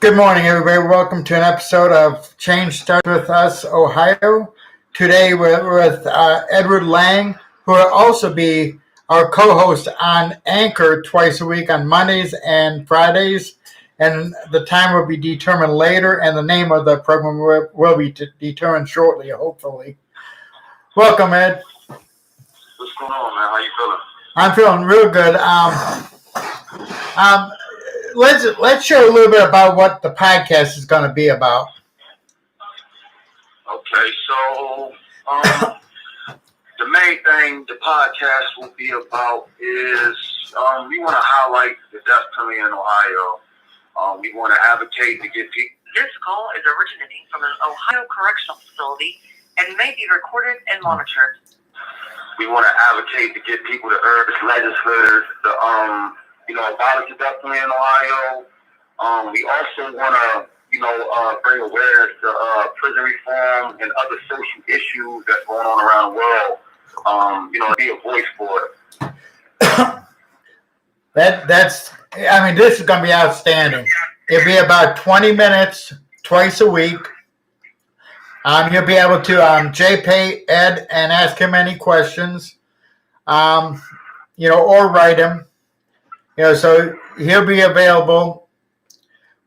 Good morning, everybody. Welcome to an episode of Change Starts With Us, Ohio. Today we're with Edward Lang, who will also be our co-host on Anchor twice a week on Mondays and Fridays. And the time will be determined later, and the name of the program will be determined shortly, hopefully. Welcome, Ed. What's going on, man? How you feeling? I'm feeling real good. Let's share a little bit about what the podcast is going to be about. Okay, so the main thing the podcast will be about is we want to highlight the death penalty in Ohio. We want to advocate to get people. This call is originating from an Ohio correctional facility and may be recorded and monitored. We want to advocate to get people to urge legislators to abolish the death penalty in Ohio. We also want to bring awareness to prison reform and other social issues that's going on around the world. Be a voice for it. This is going to be outstanding. It'll be about 20 minutes twice a week. You'll be able to JPay Ed and ask him any questions, or write him. So he'll be available.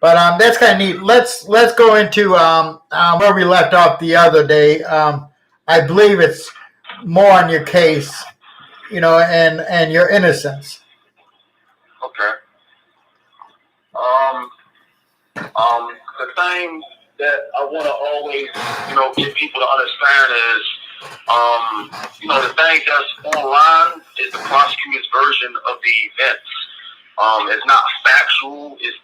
But that's kind of neat. Let's go into where we left off the other day. I believe it's more on your case, and your innocence. Okay. The thing that I want to always, get people to understand is, the thing that's online is the prosecutor's version of the events. It's not factual. It's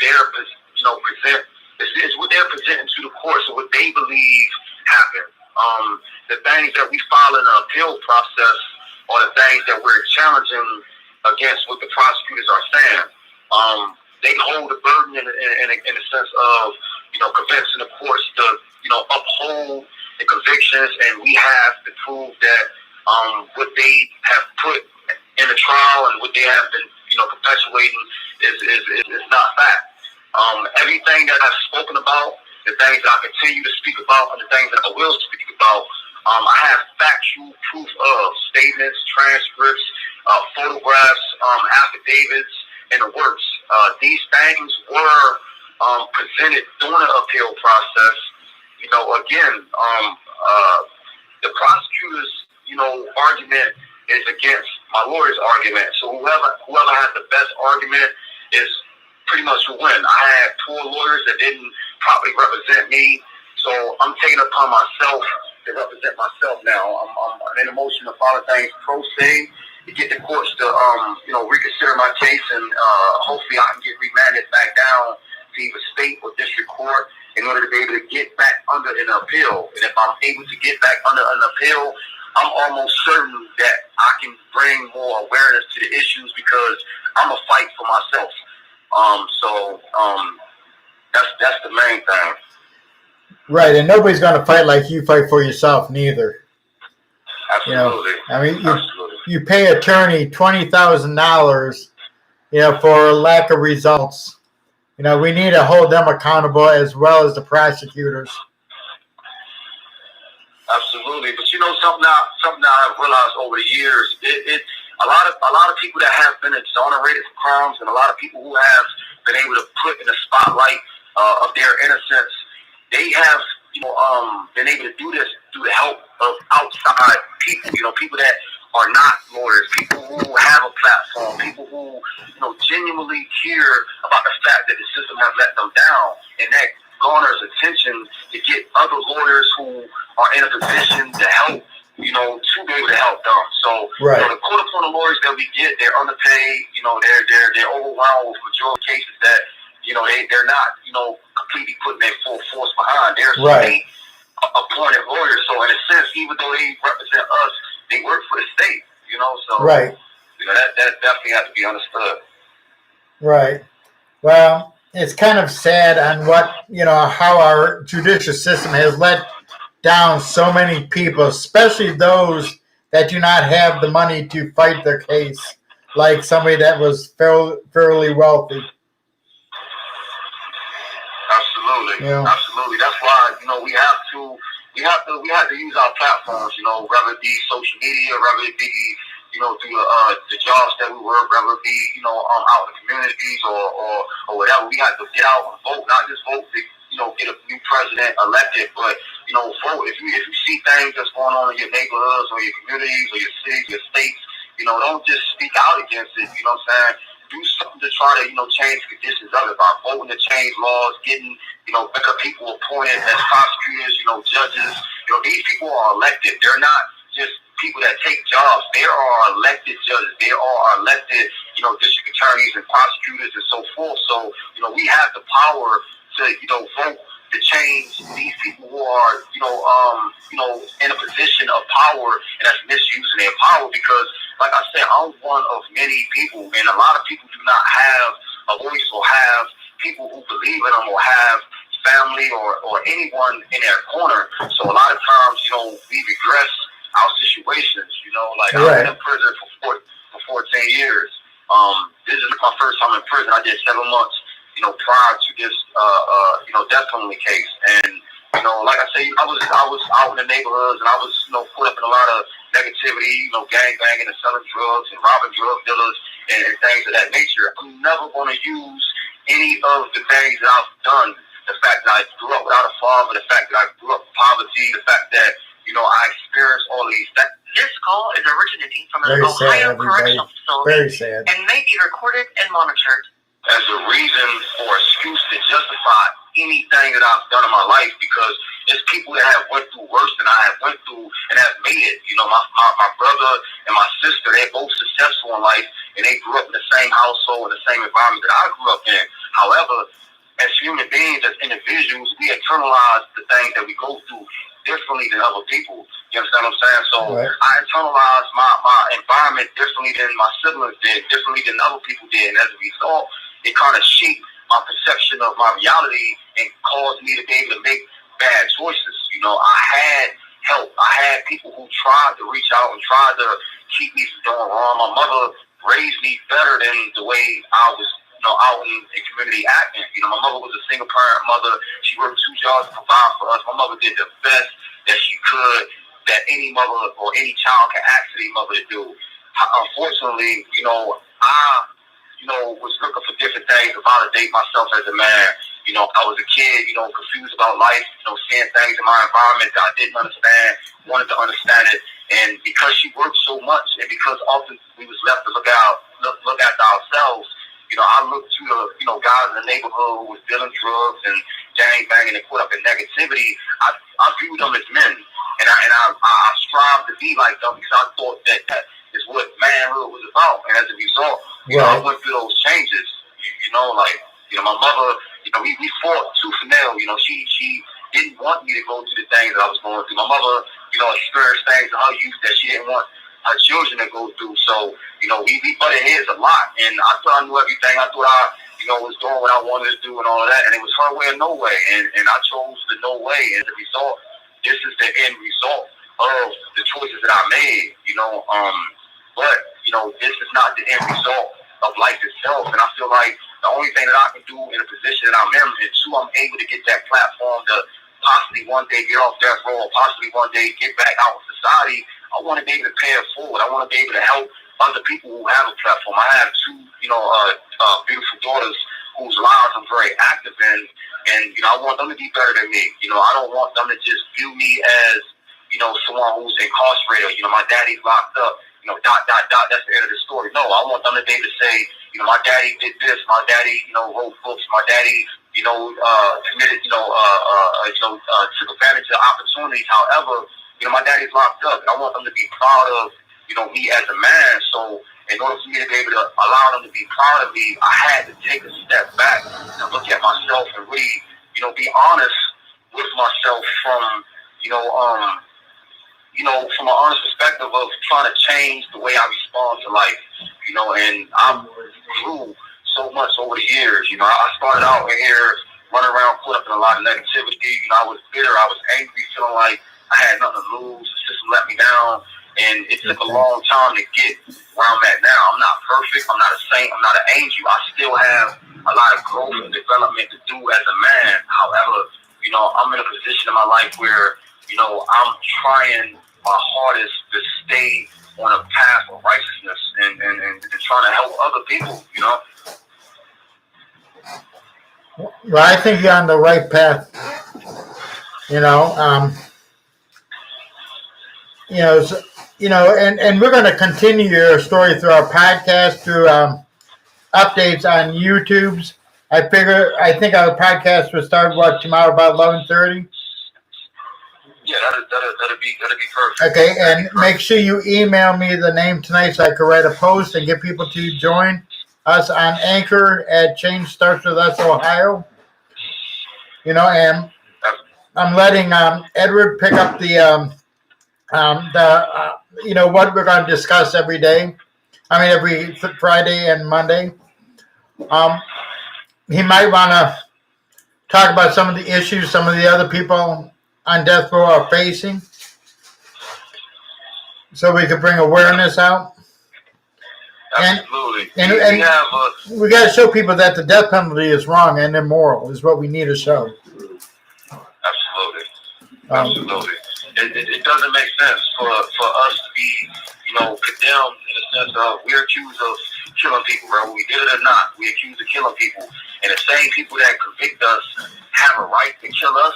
it's what they're presenting to the courts of what they believe happened. The things that we file in the appeal process are the things that we're challenging against what the prosecutors are saying. They hold the burden in a sense of, convincing the courts to, uphold the convictions, and we have to prove that what they have put in the trial and what they have been, perpetuating is not fact. Everything that I've spoken about, the things that I continue to speak about, and the things that I will speak about, I have factual proof of statements, transcripts, photographs, affidavits, and the works. These things were presented during the appeal process. The prosecutor's, argument is against my lawyer's argument. So whoever has the best argument is pretty much will win. I had poor lawyers that didn't properly represent me, so I'm taking it upon myself to represent myself now. I'm in a motion to file things pro se to get the courts to reconsider my case, and hopefully I can get remanded back down to either state or district court in order to be able to get back under an appeal. And if I'm able to get back under an appeal, I'm almost certain that I can bring more awareness to the issues because I'm a fight for myself. That's the main thing. Right, and nobody's going to fight like you fight for yourself, neither. Absolutely. You pay attorney $20,000, for lack of results. We need to hold them accountable as well as the prosecutors. Absolutely, but something I've realized over the years, a lot of people that have been exonerated from crimes, and a lot of people who have been able to put in the spotlight of their innocence, they have been able to do this through the help of outside people. People that are not lawyers, people who have a platform, people who genuinely care about the fact that the system has let them down, and that garners attention to get other lawyers who are in a position to help, to be able to help them. So, right. The court appointed lawyers that we get, they're underpaid. They're overwhelmed with majority cases that they're not completely putting their full force behind. They're right. State appointed lawyers. So in a sense, even though they represent us, they work for the state. So right. That definitely has to be understood. Right. Well, it's kind of sad on how our judicial system has let down so many people, especially those that do not have the money to fight their case, like somebody that was fairly wealthy. Absolutely. Yeah. Absolutely. That's why, we have to use our platforms, whether it be social media, whether it be, through the jobs that we work, whether it be, out in the communities or whatever. We have to get out and vote, not just vote to, get a new president elected, but, vote. If you see things that's going on in your neighborhoods or your communities or your cities, your states, don't just speak out against it, you know what I'm saying? Do something to try to, change conditions of it by voting to change laws, getting, better people appointed as prosecutors, judges. These people are elected. They're not just people that take jobs. There are elected judges. There are elected, district attorneys and prosecutors and so forth. So, we have the power to, vote to change these people who are, in a position of power and that's misusing their power because, like I said, I'm one of many people, and a lot of people do not have a voice or have people who believe in them or have family or anyone in their corner. So a lot of times, we regress our situations, like Right. I've been in prison for 14 years. This is my first time in prison. I did 7 months, prior to this, death penalty case. And, like I say, I was out in the neighborhoods and I was, put up in a lot of negativity, gang banging and selling drugs and robbing drug dealers and things of that nature. I'm never going to use any of the things that I've done. The fact that I grew up without a father, the fact that I grew up in poverty, the fact that, I experienced all these things. This call is originating from an Very sad, Ohio everybody. correctional facility Very sad. and may be recorded and monitored. As a reason or excuse to justify anything that I've done in my life because there's people that have went through worse than I have went through and have made it. My brother and my sister, they're both successful in life and they grew up in the same household and the same environment that I grew up in. However, as human beings, as individuals, we internalize the things that we go through differently than other people. You understand what I'm saying? So Right. I internalized my environment differently than my siblings did, differently than other people did. And as a result, it kind of shaped my perception of my reality and caused me to be able to make bad choices. I had help. I had people who tried to reach out and tried to keep me from doing wrong. My mother raised me better than the way I was, out in the community acting. My mother was a single parent mother. She worked 2 jobs to provide for us. My mother did the best that she could that any mother or any child can ask any mother to do. Unfortunately, I was looking for different things to validate myself as a man. I was a kid, confused about life, seeing things in my environment that I didn't understand, wanted to understand it. And because she worked so much and because often we was left to look after ourselves, I looked to the, guys in the neighborhood who was dealing drugs and gang banging and caught up in negativity. I viewed them as men. And I strive to be like them because I thought that is what manhood was about. And as a result, I went through those changes. My mother, we fought tooth and nail. She didn't want me to go through the things that I was going through. My mother, experienced things in her youth that she didn't want her children to go through. So, we butted heads a lot. And I thought I knew everything. I thought I, was doing what I wanted to do and all of that. And it was her way or no way. And I chose the no way. And as a result, this is the end result of the choices that I made, but, this is not the end result of life itself. And I feel like the only thing that I can do in a position that I'm in is I'm able to get that platform to possibly one day get off death row or possibly one day get back out in society. I want to be able to pay it forward. I want to be able to help other people who have a platform. I have 2, beautiful daughters whose lives I'm very active in. And, I want them to be better than me. I don't want them to just view me as, someone who's incarcerated. My daddy's locked up. That's the end of the story. No, I want them to be able to say, my daddy did this. My daddy, wrote books. My daddy, committed, took advantage of opportunities. However, my daddy's locked up. And I want them to be proud of, me as a man. So in order for me to be able to allow them to be proud of me, I had to take a step back and look at myself and really, be honest with myself from, from an honest perspective of trying to change the way I respond to life, and I grew so much over the years. I started out in here running around, caught up in a lot of negativity. I was bitter, I was angry, feeling like I had nothing to lose. The system let me down, and it took a long time to get where I'm at now. I'm not perfect, I'm not a saint, I'm not an angel. I still have a lot of growth and development to do as a man. However, I'm in a position in my life where, I'm trying my hardest to stay on a path of righteousness and trying to help other people, Well, I think you're on the right path. And we're going to continue your story through our podcast, through updates on YouTube's. I think our podcast will start tomorrow about 11:30. Yeah, that'll be perfect. Okay, and make sure you email me the name tonight so I can write a post and get people to join us on Anchor at Change Starts With Us Ohio. And I'm letting Edward pick up the what we're going to discuss every day. Every Friday and Monday. He might want to talk about some of the issues some of the other people on death row are facing, so we could bring awareness out. Absolutely. And we got to show people that the death penalty is wrong and immoral is what we need to show. Absolutely. It doesn't make sense for us to be, condemned in the sense of we're accused of killing people, bro. We did it or not. We're accused of killing people. And the same people that convict us have a right to kill us.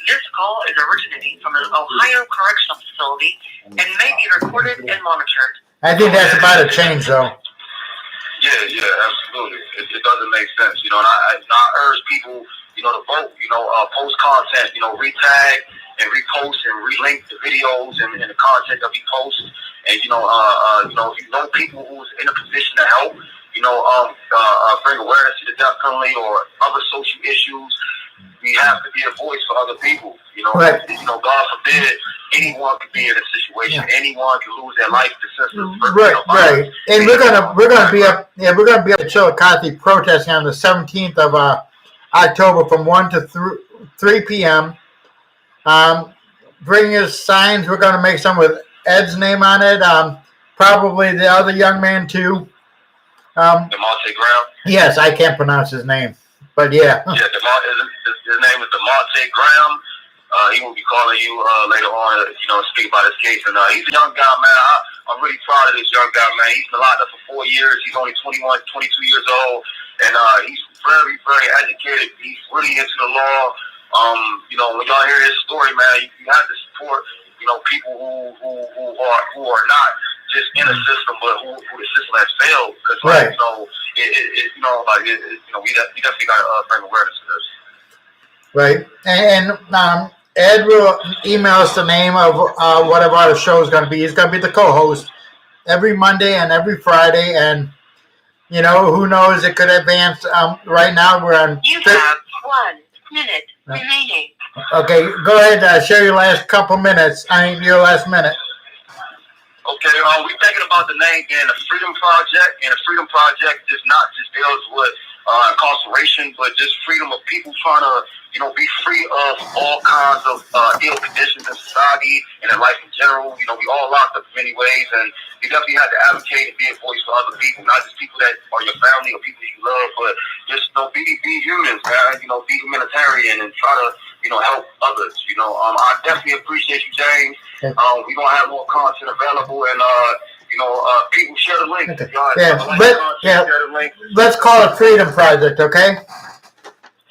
This call is originating from an Ohio correctional facility and may be recorded and monitored. I think that's about to change, though. Yeah, absolutely. It doesn't make sense, and I urge people, to vote, post content, retag and repost and relink the videos and the content that we post. And, if you know people who's in a position to help, bring awareness to the death penalty or other social issues, we have to be a voice for other people. Right. God forbid anyone could be in a situation. Yeah. Anyone can lose their life to senseless. Right. And we're gonna be up at Chillicothe protesting on the 17th of October from 1 to 3 p.m. Bring your signs. We're gonna make some with Ed's name on it. Probably the other young man too. DeMonte Graham. Yes, I can't pronounce his name, but yeah. Yeah, his name is DeMonte Graham. He will be calling you later on, speak about his case. And he's a young guy, man. I'm really proud of this young guy, man. He's been locked up for 4 years. He's only 21, 22 years old, and he's very, very educated. He's really into the law. When y'all hear his story, man, you have to support, people who are not just in the system, but who the system has failed. Because, right. We definitely got to bring awareness to this. Right, and Ed will email us the name of whatever our show is going to be. He's going to be the co-host every Monday and every Friday, and who knows, it could advance. Right now we're on. You have 1 minute remaining. Okay, go ahead. Share your last couple minutes. Your last minute. Okay, we're thinking about the name being the Freedom Project, and the Freedom Project is not just deals with incarceration, but just freedom of people trying to, be free of all kinds of ill conditions in society and in life in general. We all locked up in many ways, and you definitely have to advocate and be a voice for other people, not just people that are your family or people you love, but just, be humans, man. Be humanitarian and try to, help others. I definitely appreciate you, James. We're gonna have more content available, and people share the link. Okay. Share the link. Let's call it Freedom Project, okay?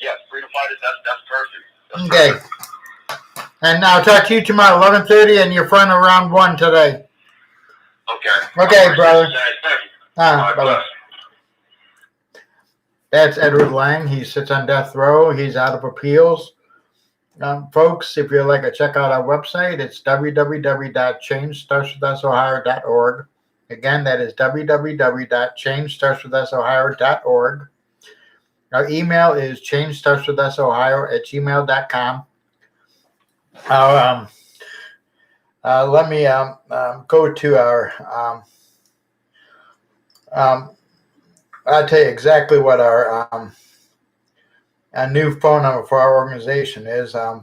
Yeah, Freedom Project. That's perfect. Okay. And I'll talk to you tomorrow, 11:30, and your friend around 1 today. Okay, brother. Bye-bye. That's Edward Lang. He sits on death row. He's out of appeals. Folks, if you'd like to check out our website, it's www.changestartswithusohio.org. Again, that is www.changestartswithusohio.org. Our email is changestartswithusohio@gmail.com. Let me go to our. I'll tell you exactly what our new phone number for our organization is. And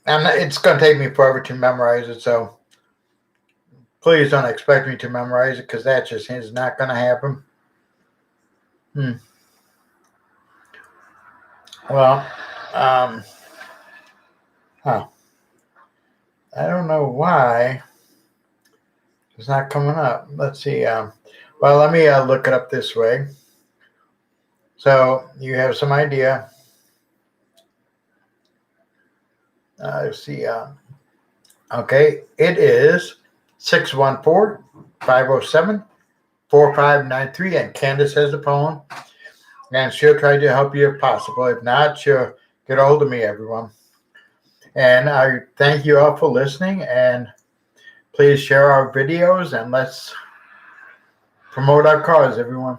it's going to take me forever to memorize it, so please don't expect me to memorize it because that just is not going to happen. Well, I don't know why it's not coming up. Let's see. Well, let me look it up this way. So you have some idea. Let's see. Okay, it is 614-507-4593, and Candace has the phone, and she'll try to help you if possible. If not, she'll get a hold of me, everyone. And I thank you all for listening, and please share our videos, and let's promote our cause, everyone.